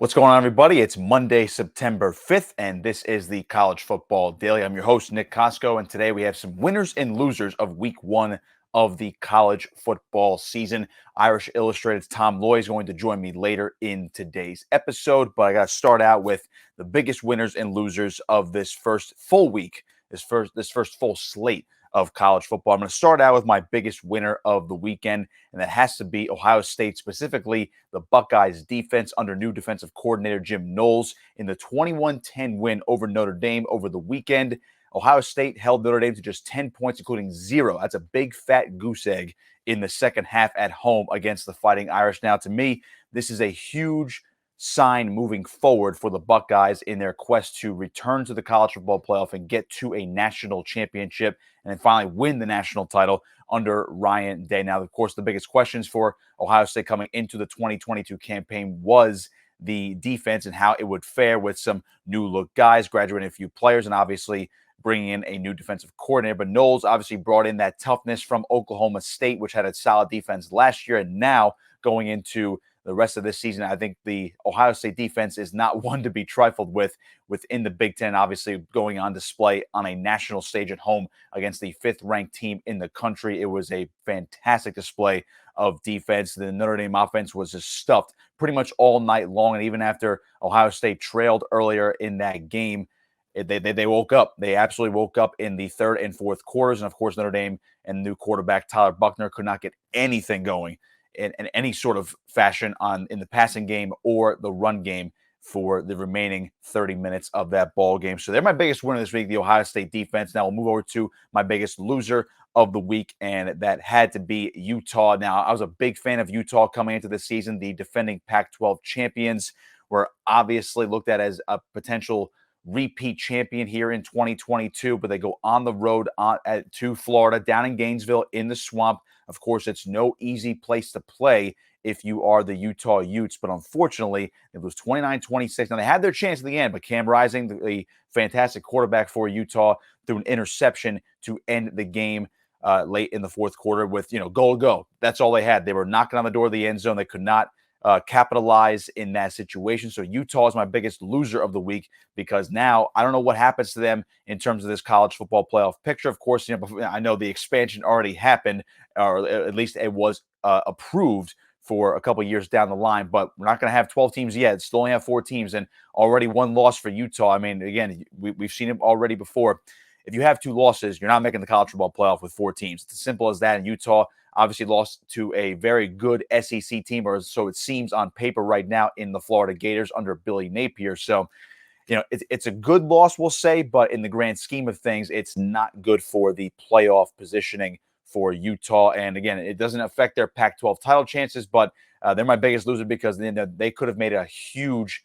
What's going on, everybody? It's Monday, September 5th, and this is the College Football Daily. I'm your host, Nick Kosko, and today we have some winners and losers of week one of the college football season. Irish Illustrated's Tom Loy is going to join me later in today's episode, but I got to start out with the biggest winners and losers of this first full week, this first full slate of college football. I'm going to start out with my biggest winner of the weekend, and that has to be Ohio State, specifically the Buckeyes defense under new defensive coordinator Jim Knowles in the 21-10 win over Notre Dame over the weekend. Ohio State held Notre Dame to just 10 points, including 0. That's a big fat goose egg in the second half at home against the Fighting Irish. Now, to me, this is a huge sign moving forward for the Buckeyes in their quest to return to the college football playoff and get to a national championship and then finally win the national title under Ryan Day. Now, of course, the biggest questions for Ohio State coming into the 2022 campaign was the defense and how it would fare with some new look guys, graduating a few players, and obviously bringing in a new defensive coordinator. But Knowles obviously brought in that toughness from Oklahoma State, which had a solid defense last year, and now going into the rest of this season, I think the Ohio State defense is not one to be trifled with within the Big Ten, obviously going on display on a national stage at home against the fifth-ranked team in the country. It was a fantastic display of defense. The Notre Dame offense was just stuffed pretty much all night long, and even after Ohio State trailed earlier in that game, they woke up. They absolutely woke up in the third and fourth quarters, and of course Notre Dame and new quarterback Tyler Buchner could not get anything going in any sort of fashion in the passing game or the run game for the remaining 30 minutes of that ball game. So they're my biggest winner this week, the Ohio State defense. Now we'll move over to my biggest loser of the week, and that had to be Utah. Now, I was a big fan of Utah coming into the season. The defending Pac-12 champions were obviously looked at as a potential repeat champion here in 2022, but they go on the road to Florida, down in Gainesville in the swamp. Of course, it's no easy place to play if you are the Utah Utes, but unfortunately, it was 29-26. Now, they had their chance at the end, but Cam Rising, the fantastic quarterback for Utah, threw an interception to end the game late in the fourth quarter with, go. That's all they had. They were knocking on the door of the end zone. They could not capitalize in that situation. So Utah is my biggest loser of the week because now I don't know what happens to them in terms of this college football playoff picture. Of course, I know the expansion already happened, or at least it was approved for a couple years down the line, but we're not going to have 12 teams yet. Still only have 4 teams, and already 1 loss for Utah. I mean, again, we've seen it already before. If you have 2 losses, you're not making the college football playoff with 4 teams. It's as simple as that. And Utah obviously lost to a very good SEC team, or so it seems on paper right now, in the Florida Gators under Billy Napier. So, it's a good loss, we'll say, but in the grand scheme of things, it's not good for the playoff positioning for Utah. And again, it doesn't affect their Pac-12 title chances, but they're my biggest loser because they could have made a huge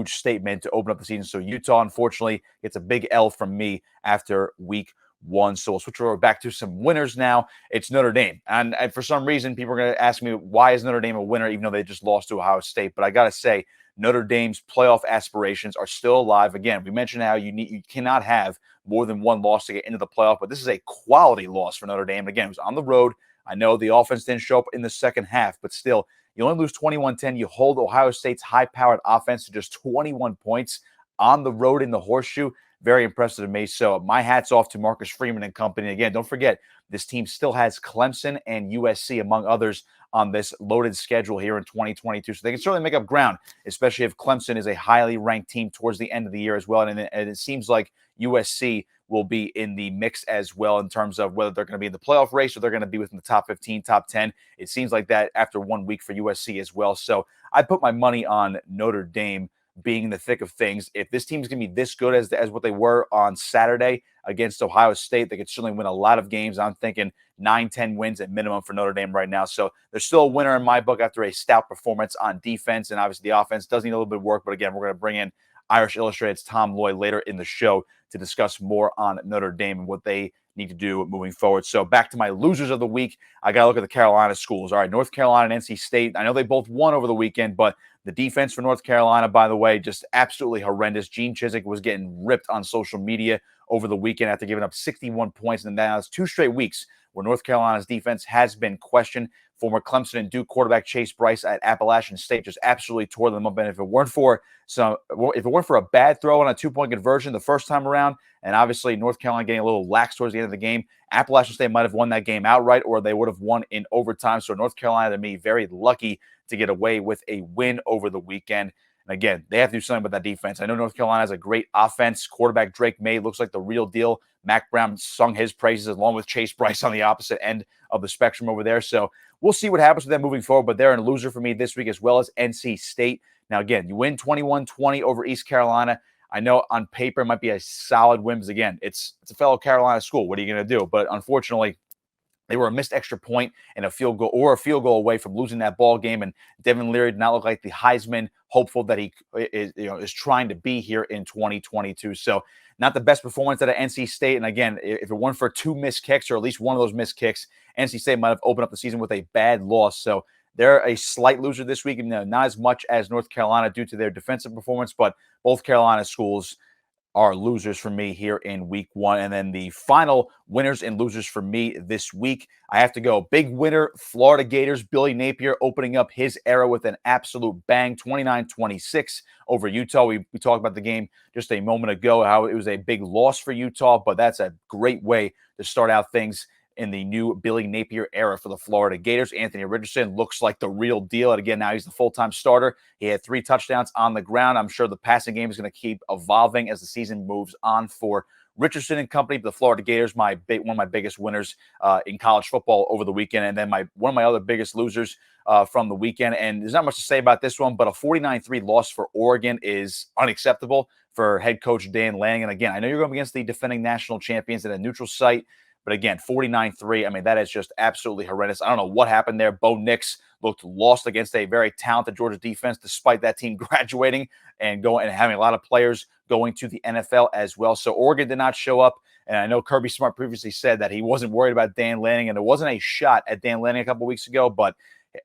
statement to open up the season. So Utah, unfortunately, gets a big L from me after week 1. So we'll switch over back to some winners now. It's Notre Dame. And for some reason, people are going to ask me, why is Notre Dame a winner, even though they just lost to Ohio State? But I got to say, Notre Dame's playoff aspirations are still alive. Again, we mentioned how you cannot have more than 1 loss to get into the playoff, but this is a quality loss for Notre Dame. Again, it was on the road. I know the offense didn't show up in the second half, but still, you only lose 21-10. You hold Ohio State's high-powered offense to just 21 points on the road in the Horseshoe. Very impressive to me. So my hat's off to Marcus Freeman and company. Again, don't forget, this team still has Clemson and USC, among others, on this loaded schedule here in 2022. So they can certainly make up ground, especially if Clemson is a highly ranked team towards the end of the year as well. And it seems like USC will be in the mix as well in terms of whether they're going to be in the playoff race or they're going to be within the top 15, top 10. It seems like that after 1 week for USC as well. So I put my money on Notre Dame being in the thick of things. If this team is going to be this good as what they were on Saturday against Ohio State, they could certainly win a lot of games. I'm thinking 9-10 wins at minimum for Notre Dame right now. So they're still a winner in my book after a stout performance on defense. And obviously the offense does need a little bit of work. But again, we're going to bring in Irish Illustrated's Tom Loy later in the show to discuss more on Notre Dame and what they need to do moving forward. So back to my losers of the week, I got to look at the Carolina schools. All right, North Carolina and NC State. I know they both won over the weekend, but the defense for North Carolina, by the way, just absolutely horrendous. Gene Chizik was getting ripped on social media over the weekend after giving up 61 points, and now it's 2 straight weeks where North Carolina's defense has been questioned. Former Clemson and Duke quarterback Chase Bryce at Appalachian State just absolutely tore them up. And if it weren't for a bad throw on a 2-point conversion the first time around, and obviously North Carolina getting a little lax towards the end of the game, Appalachian State might have won that game outright, or they would have won in overtime. So North Carolina, to me, very lucky to get away with a win over the weekend. And again, they have to do something with that defense. I know North Carolina has a great offense. Quarterback Drake May looks like the real deal. Mac Brown sung his praises along with Chase Bryce on the opposite end of the spectrum over there. So we'll see what happens with them moving forward, but they're a loser for me this week, as well as NC State. Now, again, you win 21-20 over East Carolina. I know on paper it might be a solid win, because again, it's a fellow Carolina school. What are you going to do? But unfortunately, they were a missed extra point and a field goal away from losing that ball game. And Devin Leary did not look like the Heisman hopeful that he is trying to be here in 2022. So not the best performance out of NC State. And again, if it weren't for 2 missed kicks, or at least one of those missed kicks, NC State might have opened up the season with a bad loss. So they're a slight loser this week, not as much as North Carolina due to their defensive performance, but both Carolina schools are losers for me here in week 1. And then the final winners and losers for me this week, I have to go big winner, Florida Gators. Billy Napier opening up his era with an absolute bang, 29-26 over Utah. We talked about the game just a moment ago, how it was a big loss for Utah, but that's a great way to start out things in the new Billy Napier era for the Florida Gators. Anthony Richardson looks like the real deal. And again, now he's the full-time starter. He had 3 touchdowns on the ground. I'm sure the passing game is going to keep evolving as the season moves on for Richardson and company. The Florida Gators, one of my biggest winners in college football over the weekend. And then one of my other biggest losers from the weekend. And there's not much to say about this one, but a 49-3 loss for Oregon is unacceptable for head coach Dan Lanning. And again, I know you're going against the defending national champions at a neutral site, but again, 49-3, I mean, that is just absolutely horrendous. I don't know what happened there. Bo Nix looked lost against a very talented Georgia defense, despite that team graduating and having a lot of players going to the NFL as well. So Oregon did not show up. And I know Kirby Smart previously said that he wasn't worried about Dan Lanning, and there wasn't a shot at Dan Lanning a couple weeks ago, but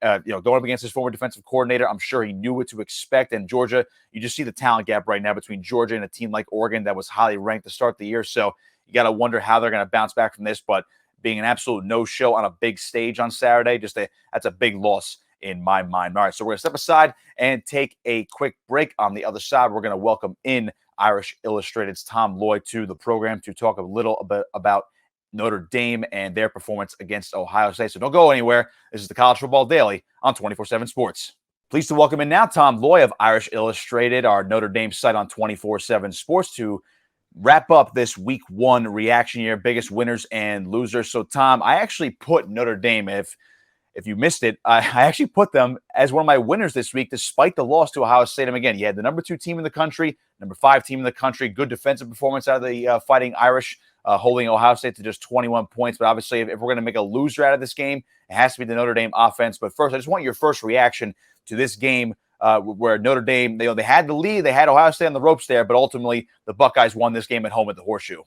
going up against his former defensive coordinator, I'm sure he knew what to expect. And Georgia, you just see the talent gap right now between Georgia and a team like Oregon that was highly ranked to start the year. So you got to wonder how they're going to bounce back from this. But being an absolute no-show on a big stage on Saturday, that's a big loss in my mind. All right, so we're going to step aside and take a quick break. On the other side, we're going to welcome in Irish Illustrated's Tom Lloyd to the program to talk a little bit about Notre Dame and their performance against Ohio State. So don't go anywhere. This is the College Football Daily on 24/7 Sports. Pleased to welcome in now Tom Lloyd of Irish Illustrated, our Notre Dame site on 24/7 Sports, to wrap up this week 1 reaction year, biggest winners and losers. So, Tom, I actually put Notre Dame, if you missed it, I actually put them as one of my winners this week, despite the loss to Ohio State. And again, you had the number 2 team in the country, number 5 team in the country, good defensive performance out of the Fighting Irish, holding Ohio State to just 21 points. But obviously, if we're going to make a loser out of this game, it has to be the Notre Dame offense. But first, I just want your first reaction to this game, where Notre Dame, they had the lead, they had Ohio State on the ropes there, but ultimately the Buckeyes won this game at home at the Horseshoe.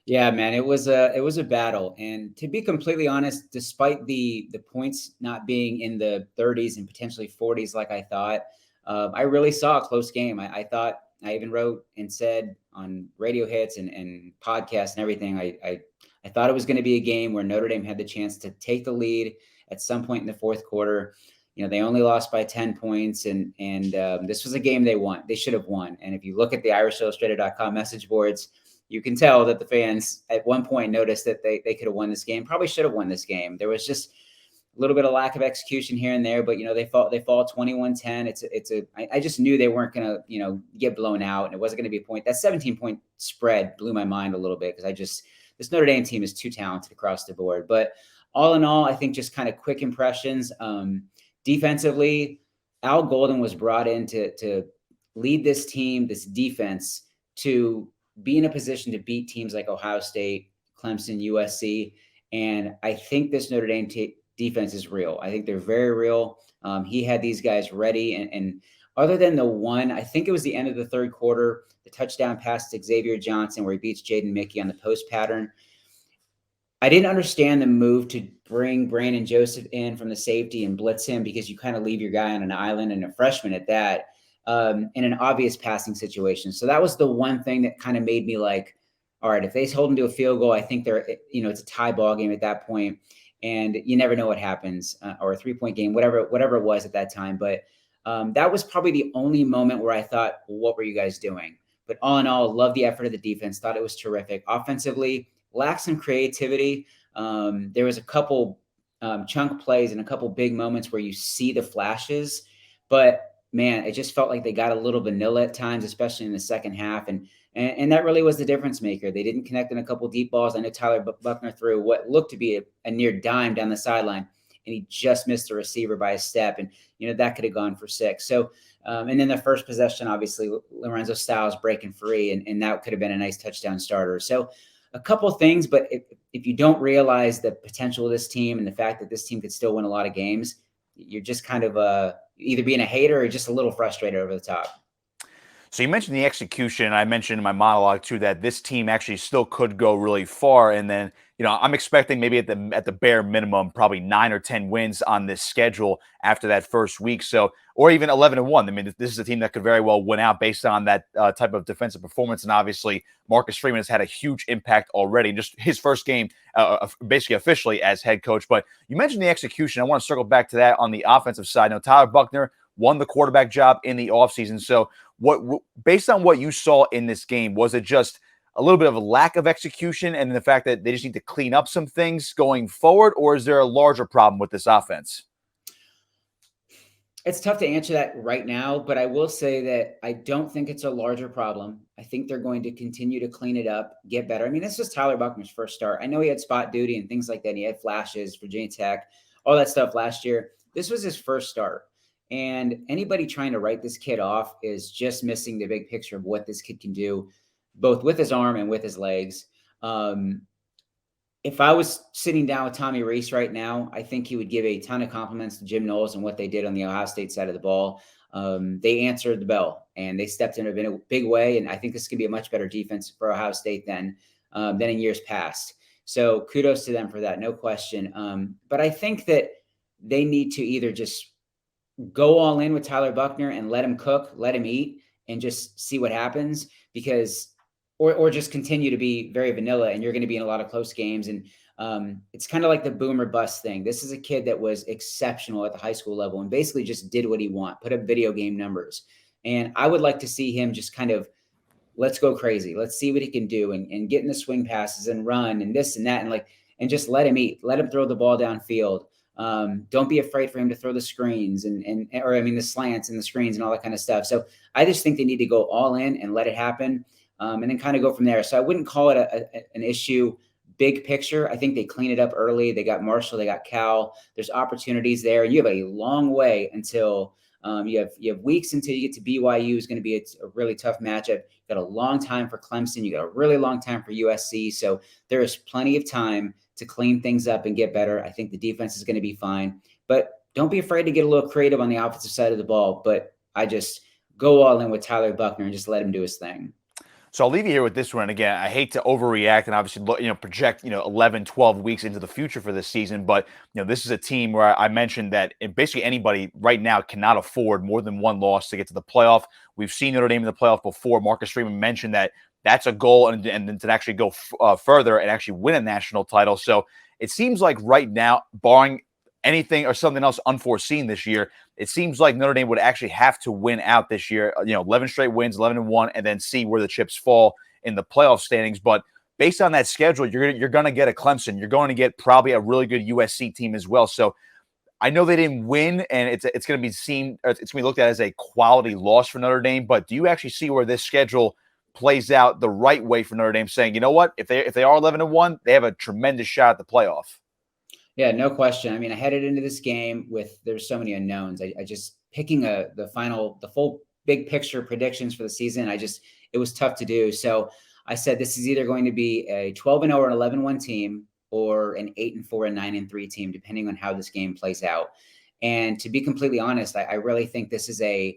Yeah, man, it was a battle. And to be completely honest, despite the points not being in the 30s and potentially 40s like I thought, I really saw a close game. I thought, I even wrote and said on radio hits and podcasts and everything, I thought it was going to be a game where Notre Dame had the chance to take the lead at some point in the fourth quarter. They only lost by 10 points, and this was a game they should have won. And if you look at the IrishIllustrated.com message boards, you can tell that the fans at one point noticed that they could have won this game, probably should have won this game. There was just a little bit of lack of execution here and there, but they fall 21-10. I just knew they weren't going to get blown out, and it wasn't going to be a point. That 17-point spread blew my mind a little bit, because this Notre Dame team is too talented across the board. But all in all, I think just kind of quick impressions. Defensively, Al Golden was brought in to lead this team, this defense, to be in a position to beat teams like Ohio State, Clemson, USC. And I think this Notre Dame defense is real. I think they're very real. He had these guys ready. And other than the one, I think it was the end of the third quarter, the touchdown pass to Xavier Johnson where he beats Jaden Mickey on the post pattern. I didn't understand the move to bring Brandon Joseph in from the safety and blitz him, because you kind of leave your guy on an island, and a freshman at that, in an obvious passing situation. So that was the one thing that kind of made me like, all right, if they hold them to a field goal, I think it's a tie ball game at that point, and you never know what happens, or a 3-point game, whatever it was at that time. But that was probably the only moment where I thought, well, what were you guys doing? But all in all, love the effort of the defense. Thought it was terrific. Offensively, lacked some creativity. There was a couple chunk plays and a couple big moments where you see the flashes, but man, it just felt like they got a little vanilla at times, especially in the second half. And that really was the difference maker. They didn't connect in a couple deep balls. I know Tyler Buckner threw what looked to be a near dime down the sideline, and he just missed the receiver by a step. And, that could have gone for 6. So, and then the first possession, obviously, Lorenzo Styles breaking free, and that could have been a nice touchdown starter. So a couple things, but if you don't realize the potential of this team and the fact that this team could still win a lot of games, you're just kind of either being a hater or just a little frustrated over the top. So you mentioned the execution. I mentioned in my monologue too that this team actually still could go really far. And then, I'm expecting maybe at the bare minimum, probably 9 or 10 wins on this schedule after that first week. So, or even 11-1. I mean, this is a team that could very well win out based on that type of defensive performance. And obviously, Marcus Freeman has had a huge impact already. Just his first game, basically officially as head coach. But you mentioned the execution. I want to circle back to that on the offensive side. Now, Tyler Buckner won the quarterback job in the offseason. So based on what you saw in this game, was it just a little bit of a lack of execution and the fact that they just need to clean up some things going forward, or is there a larger problem with this offense? It's tough to answer that right now, but I will say that I don't think it's a larger problem. I think they're going to continue to clean it up, get better. I mean, this was Tyler Buckner's first start. I know he had spot duty and things like that. And he had flashes, Virginia Tech, all that stuff last year. This was his first start. And anybody trying to write this kid off is just missing the big picture of what this kid can do, both with his arm and with his legs. If I was sitting down with Tommy Rees right now, I think he would give a ton of compliments to Jim Knowles and what they did on the Ohio State side of the ball. They answered the bell and they stepped in a big way. And I think this could be a much better defense for Ohio State than in years past. So kudos to them for that, no question. But I think that they need to either just go all in with Tyler Buckner and let him cook, let him eat, and just see what happens, because or just continue to be very vanilla, and you're going to be in a lot of close games. And it's kind of like the boom or bust thing. This is a kid that was exceptional at the high school level and basically just did what he wanted, put up video game numbers. And I would like to see him just kind of, let's go crazy. Let's see what he can do and get in the swing passes and run and this and that. And just let him eat, let him throw the ball downfield. Don't be afraid for him to throw the screens the slants and the screens and all that kind of stuff. So I just think they need to go all in and let it happen. And then kind of go from there. So I wouldn't call it an issue big picture. I think they clean it up early. They got Marshall, they got Cal. There's opportunities there. And you have a long way until you have weeks until you get to BYU. Is going to be a really tough matchup. You got a long time for Clemson. You got a really long time for USC. So there is plenty of time to clean things up and get better. I think the defense is going to be fine. But don't be afraid to get a little creative on the offensive side of the ball. But I just go all in with Tyler Buckner and just let him do his thing. So I'll leave you here with this one. Again, I hate to overreact and obviously, project, 11, 12 weeks into the future for this season. But, this is a team where I mentioned that basically anybody right now cannot afford more than one loss to get to the playoff. We've seen Notre Dame in the playoff before. Marcus Freeman mentioned that that's a goal, and then to actually go further and actually win a national title. So it seems like right now, barring anything or something else unforeseen this year, it seems like Notre Dame would actually have to win out this year, 11 straight wins, 11-1, and then see where the chips fall in the playoff standings. But based on that schedule, you're going to get a Clemson. You're going to get probably a really good USC team as well. So I know they didn't win, and it's going to be seen, it's going to be looked at as a quality loss for Notre Dame. But do you actually see where this schedule plays out the right way for Notre Dame, saying, you know what, if they are 11-1, they have a tremendous shot at the playoff? Yeah, no question. I mean, I headed into this game there's so many unknowns. I just picking the full big picture predictions for the season. It was tough to do. So I said, this is either going to be a 12-0 or an 11-1 team, or an 8-4 and 9-3 team, depending on how this game plays out. And to be completely honest, I really think this is an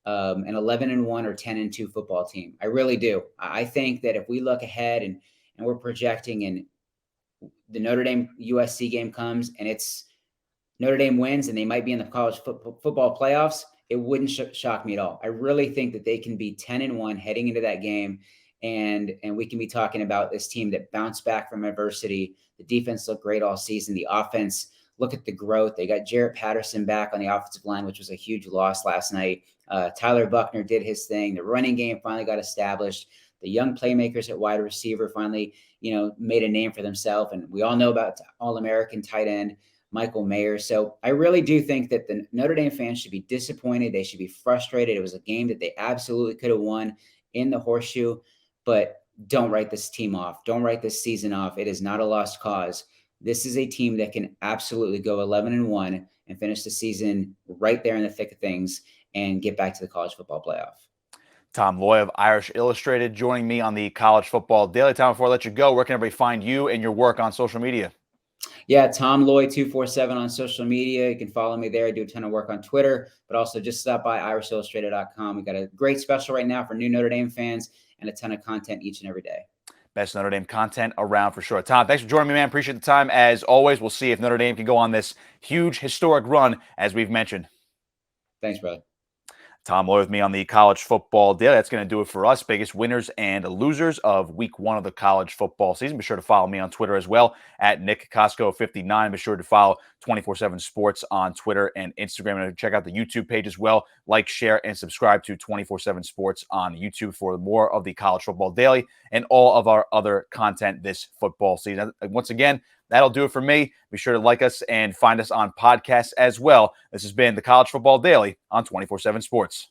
11-1 or 10-2 football team. I really do. I think that if we look ahead and we're projecting, and the Notre Dame USC game comes and it's Notre Dame wins and they might be in the college football playoffs, it wouldn't shock me at all. I really think that they can be 10-1 heading into that game and we can be talking about this team that bounced back from adversity. The defense looked great all season. The offense, look at the growth. They got Jarrett Patterson back on the offensive line, which was a huge loss last night. Tyler Buckner did his thing. The running game finally got established. The young playmakers at wide receiver finally, made a name for themselves. And we all know about All-American tight end Michael Mayer. So I really do think that the Notre Dame fans should be disappointed. They should be frustrated. It was a game that they absolutely could have won in the Horseshoe, but don't write this team off. Don't write this season off. It is not a lost cause. This is a team that can absolutely go 11-1 and finish the season right there in the thick of things and get back to the college football playoff. Tom Loy of Irish Illustrated joining me on the College Football Daily. Tom, before I let you go, where can everybody find you and your work on social media? Yeah, Tom Loy 247 on social media. You can follow me there. I do a ton of work on Twitter, but also just stop by irishillustrated.com. We got a great special right now for new Notre Dame fans and a ton of content each and every day. Best Notre Dame content around for sure. Tom, thanks for joining me, man. Appreciate the time. As always, we'll see if Notre Dame can go on this huge historic run, as we've mentioned. Thanks, brother. Tom Loy with me on the College Football Daily. That's going to do it for us. Biggest winners and losers of week 1 of the college football season. Be sure to follow me on Twitter as well at Nick Kosko 59. Be sure to follow 24/7 Sports on Twitter and Instagram. And check out the YouTube page as well. Like, share, and subscribe to 24/7 Sports on YouTube for more of the College Football Daily and all of our other content this football season. Once again, that'll do it for me. Be sure to like us and find us on podcasts as well. This has been the College Football Daily on 24/7 Sports.